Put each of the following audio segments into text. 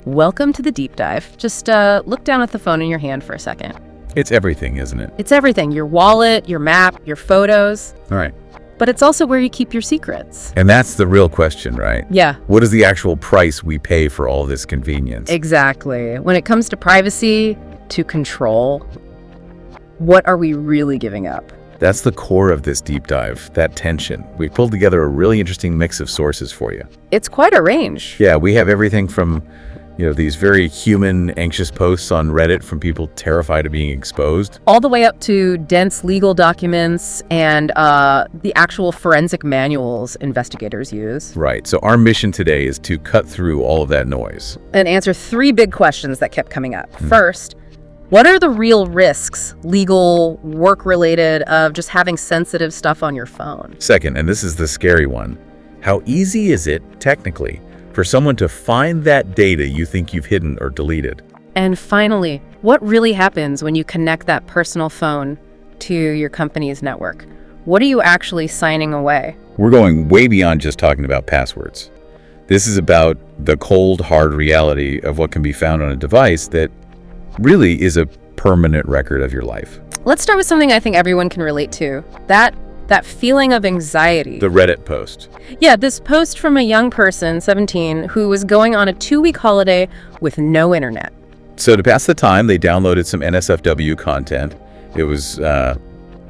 Welcome to the deep dive. Just look down at the phone in your hand for a second. It's everything, isn't it? It's everything. Your wallet, your map, your photos. All right. But it's also where you keep your secrets. And that's the real question, right? Yeah. What is the actual price we pay for all this convenience? Exactly. When it comes to privacy, to control, what are we really giving up? That's the core of this deep dive, that tension. We pulled together a really interesting mix of sources for you. It's quite a range. Yeah, we have everything from, these very human, anxious posts on Reddit from people terrified of being exposed, all the way up to dense legal documents and the actual forensic manuals investigators use. Right. So our mission today is to cut through all of that noise and answer three big questions that kept coming up. First, what are the real risks, legal, work-related, of just having sensitive stuff on your phone? Second, and this is the scary one, how easy is it, technically, for someone to find that data you think you've hidden or deleted? And finally, what really happens when you connect that personal phone to your company's network? What are you actually signing away? We're going way beyond just talking about passwords. This is about the cold, hard reality of what can be found on a device that really is a permanent record of your life. Let's start with something I think everyone can relate to. That feeling of anxiety. The Reddit post. Yeah, this post from a young person, 17, who was going on a 2-week holiday with no internet. So to pass the time, they downloaded some NSFW content. It was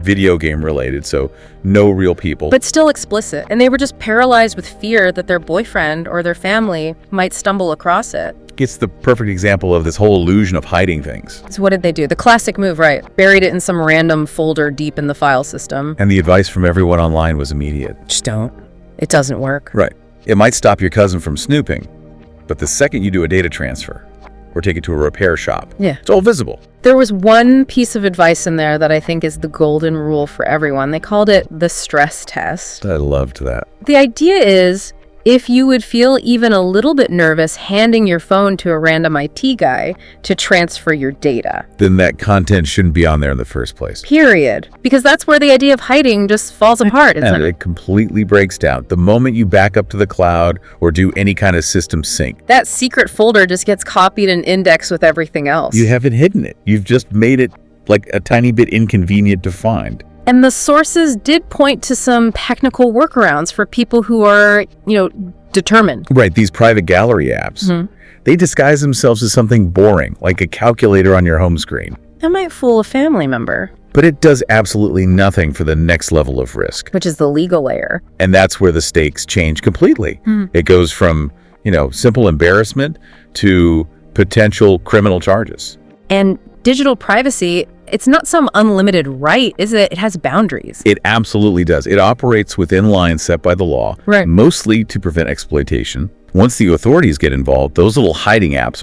video game related, so no real people. But still explicit. And they were just paralyzed with fear that their boyfriend or their family might stumble across it. It's the perfect example of this whole illusion of hiding things. So what did they do? The classic move, right? Buried it in some random folder deep in the file system. And the advice from everyone online was immediate. Just don't. It doesn't work. Right. It might stop your cousin from snooping, but the second you do a data transfer or take it to a repair shop, it's all visible. There was one piece of advice in there that I think is the golden rule for everyone. They called it the stress test. I loved that. The idea is, if you would feel even a little bit nervous handing your phone to a random IT guy to transfer your data, then that content shouldn't be on there in the first place. Period. Because that's where the idea of hiding just falls apart, isn't And it? it completely breaks down. The moment you back up to the cloud or do any kind of system sync, That secret folder just gets copied and indexed with everything else. you haven't hidden it. You've just made it like a tiny bit inconvenient to find. And the sources did point to some technical workarounds for people who are, determined. Right, these private gallery apps, they disguise themselves as something boring, like a calculator on your home screen. That might fool a family member, But it does absolutely nothing for the next level of risk. which is the legal layer. And that's where the stakes change completely. It goes from, simple embarrassment to potential criminal charges. And digital privacy, it's not some unlimited right, is it? It has boundaries. It absolutely does. It operates within lines set by the law, Right. mostly to prevent exploitation. Once the authorities get involved, those little hiding apps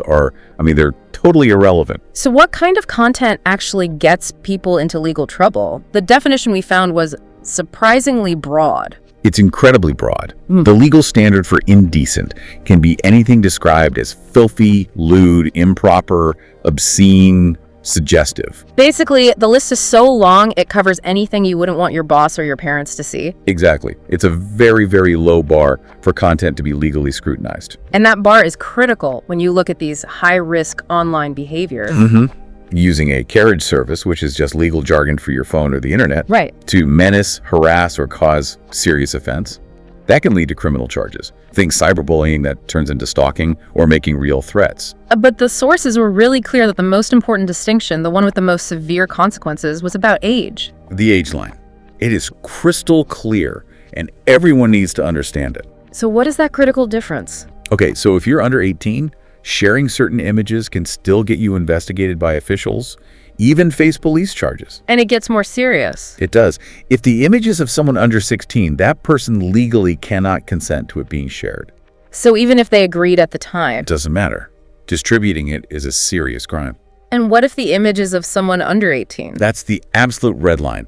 they're totally irrelevant. So what kind of content actually gets people into legal trouble? The definition we found was surprisingly broad. It's incredibly broad. The legal standard for indecent can be anything described as filthy, lewd, improper, obscene, suggestive. Basically, the list is so long, it covers anything you wouldn't want your boss or your parents to see. Exactly. It's a very, very low bar for content to be legally scrutinized. And that bar is critical when you look at these high-risk online behaviors. Using a carriage service, which is just legal jargon for your phone or the internet, Right. to menace, harass, or cause serious offense, that can lead to criminal charges. Think cyberbullying that turns into stalking or making real threats. But the sources were really clear that the most important distinction, the one with the most severe consequences, was about age. The age line. It is crystal clear, and everyone needs to understand it. So what is that critical difference? Okay, so if you're under 18, sharing certain images can still get you investigated by officials, even face police charges. And it gets more serious. It does. If the image is of someone under 16, that person legally cannot consent to it being shared. So even if they agreed at the time. It doesn't matter. Distributing it is a serious crime. And what if the image is of someone under 18? That's the absolute red line.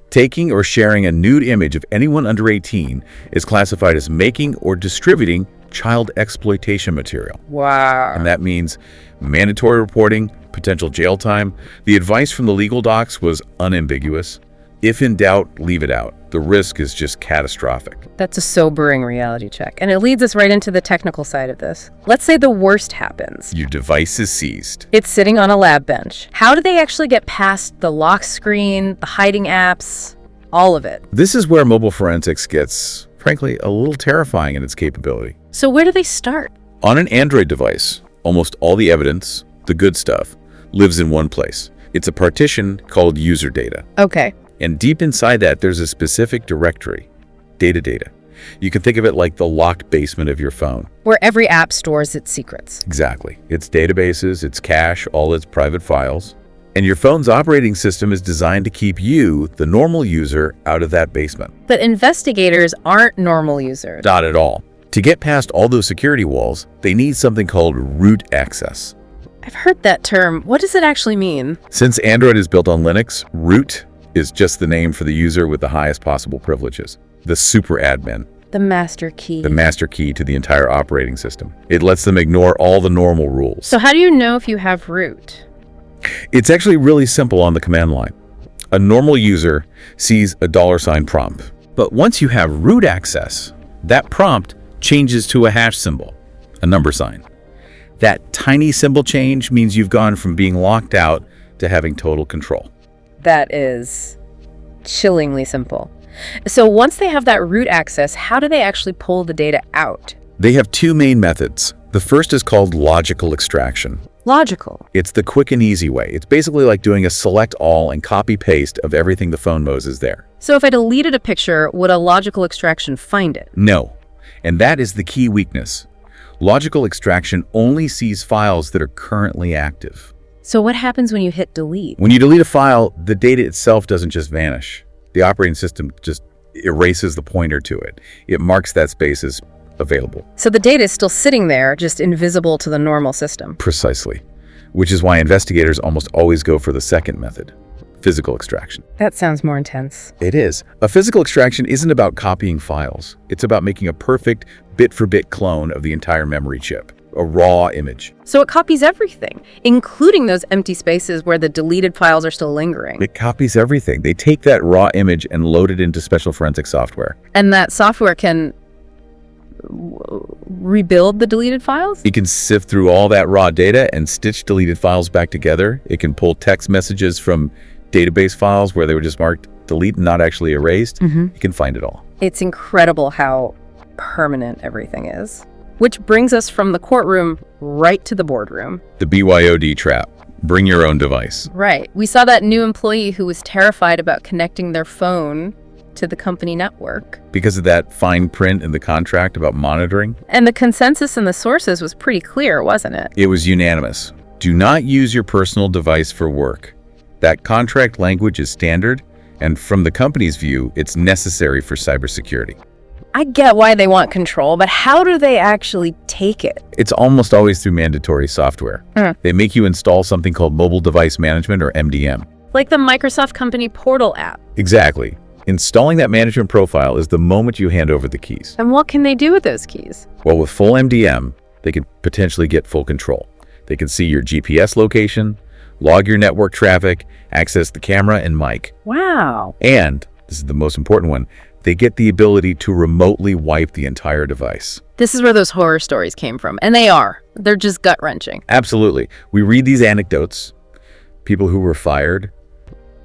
Taking or sharing a nude image of anyone under 18 is classified as making or distributing child exploitation material. Wow. And that means mandatory reporting, potential jail time. The advice from the legal docs was unambiguous. If in doubt, leave it out. The risk is just catastrophic. That's a sobering reality check. And it leads us right into the technical side of this. Let's say the worst happens. Your device is seized. It's sitting on a lab bench. How do they actually get past the lock screen, the hiding apps, all of it? This is where mobile forensics gets, frankly, a little terrifying in its capability. So where do they start? On an Android device, almost all the evidence, the good stuff, lives in one place. It's a partition called user data. Okay. And deep inside that, there's a specific directory, data. You can think of it like the locked basement of your phone. Where every app stores its secrets. Exactly. Its databases, its cache, all its private files. And your phone's operating system is designed to keep you, the normal user, out of that basement. But investigators aren't normal users. Not at all. To get past all those security walls, they need something called root access. I've heard that term. What does it actually mean? Since Android is built on Linux, root is just the name for the user with the highest possible privileges. The super admin. The master key. The master key to the entire operating system. It lets them ignore all the normal rules. So how do you know if you have root? It's actually really simple on the command line. A normal user sees a $ prompt. But once you have root access, that prompt changes to a hash symbol, a number sign. That tiny symbol change means you've gone from being locked out to having total control. That is chillingly simple. So once they have that root access, how do they actually pull the data out? They have two main methods. The first is called logical extraction. Logical. It's the quick and easy way. It's basically like doing a select all and copy paste of everything the phone knows is there. So if I deleted a picture, would a logical extraction find it? No. And that is the key weakness. Logical extraction only sees files that are currently active. So what happens when you hit delete? When you delete a file, the data itself doesn't just vanish. The operating system just erases the pointer to it. It marks that space as available. So the data is still sitting there, just invisible to the normal system. Precisely. Which is why investigators almost always go for the second method, physical extraction. That sounds more intense. It is. A physical extraction isn't about copying files. It's about making a perfect bit-for-bit clone of the entire memory chip, a raw image. So it copies everything, including those empty spaces where the deleted files are still lingering. It copies everything. They take that raw image and load it into special forensic software. And that software can rebuild the deleted files? It can sift through all that raw data and stitch deleted files back together. It can pull text messages from database files where they were just marked delete and not actually erased. You can find it all. It's incredible how permanent everything is. Which brings us from the courtroom right to the boardroom. The BYOD trap. Bring your own device. Right. We saw that new employee who was terrified about connecting their phone to the company network. Because of that fine print in the contract about monitoring? And the consensus in the sources was pretty clear, wasn't it? It was unanimous. Do not use your personal device for work. That contract language is standard, and from the company's view, it's necessary for cybersecurity. I get why they want control, but how do they actually take it? It's almost always through mandatory software. They make you install something called Mobile Device Management, or MDM. Like the Microsoft Company Portal app. Exactly. Installing that management profile is the moment you hand over the keys. And what can they do with those keys? Well, with full MDM, they can potentially get full control. They can see your GPS location, log your network traffic, access the camera and mic. Wow. And, this is the most important one, they get the ability to remotely wipe the entire device. This is where those horror stories came from. And they are. They're just gut-wrenching. Absolutely. We read these anecdotes, people who were fired,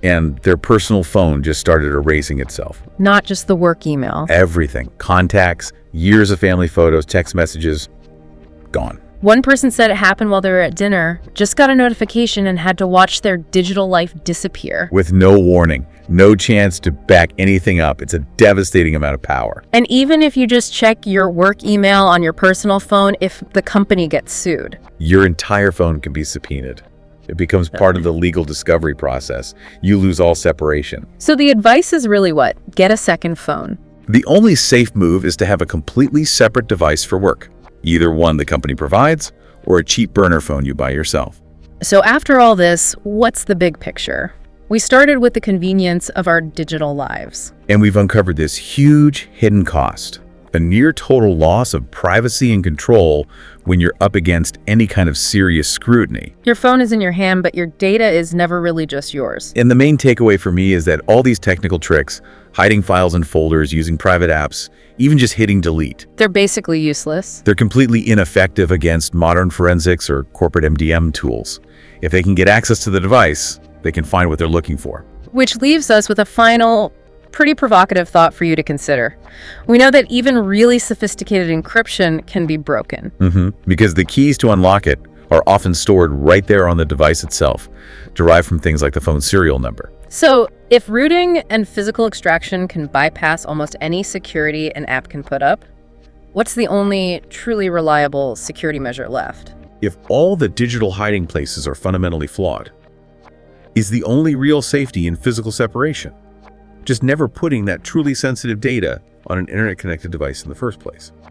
and their personal phone just started erasing itself. Not just the work email. Everything. Contacts, years of family photos, text messages, gone. One person said it happened while they were at dinner, just got a notification and had to watch their digital life disappear. With no warning, no chance to back anything up. It's a devastating amount of power. And even if you just check your work email on your personal phone, if the company gets sued. Your entire phone can be subpoenaed. It becomes part of the legal discovery process. You lose all separation. So the advice is really what? Get a second phone. The only safe move is to have a completely separate device for work. Either one the company provides or a cheap burner phone you buy yourself. So after all this, what's the big picture? We started with the convenience of our digital lives. And we've uncovered this huge hidden cost. a near total loss of privacy and control when you're up against any kind of serious scrutiny. Your phone is in your hand, but your data is never really just yours. And the main takeaway for me is that all these technical tricks, hiding files in folders, using private apps, even just hitting delete, They're basically useless. they're completely ineffective against modern forensics or corporate MDM tools. If they can get access to the device, they can find what they're looking for. Which leaves us with a final, pretty provocative thought for you to consider. We know that even really sophisticated encryption can be broken. Because the keys to unlock it are often stored right there on the device itself, derived from things like the phone serial number. So, if rooting and physical extraction can bypass almost any security an app can put up, what's the only truly reliable security measure left? If all the digital hiding places are fundamentally flawed, is the only real safety in physical separation just never putting that truly sensitive data on an internet-connected device in the first place?